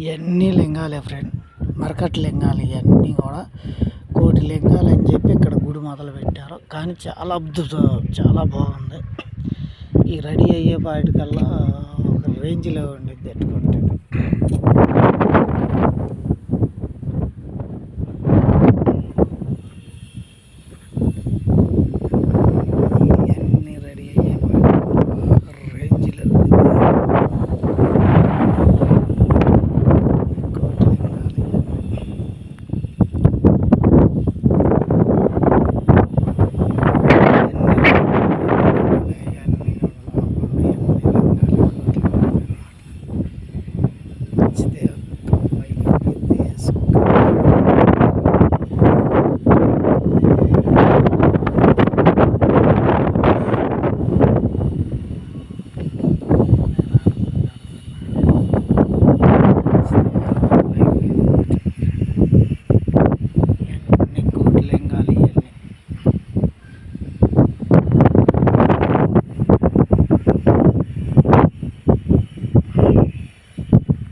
ఇవన్నీ లింగాలే ఫ్రెండ్, మరకట్ లింగాలు ఇవన్నీ కూడా కోటి లింగాలు అని చెప్పి ఇక్కడ గుడి మొదలు పెట్టారు. కానీ చాలా అద్భుతం, చాలా బాగుంది. ఈ రెడీ అయ్యే పాటికల్లా ఒక రేంజ్లో ఉండిద్ది ఎట్టుకుంటే. ఇవన్నీ రెడీ అయ్యే పాటికి రేంజ్లో కోటి లింగాలు ఇవన్నీ.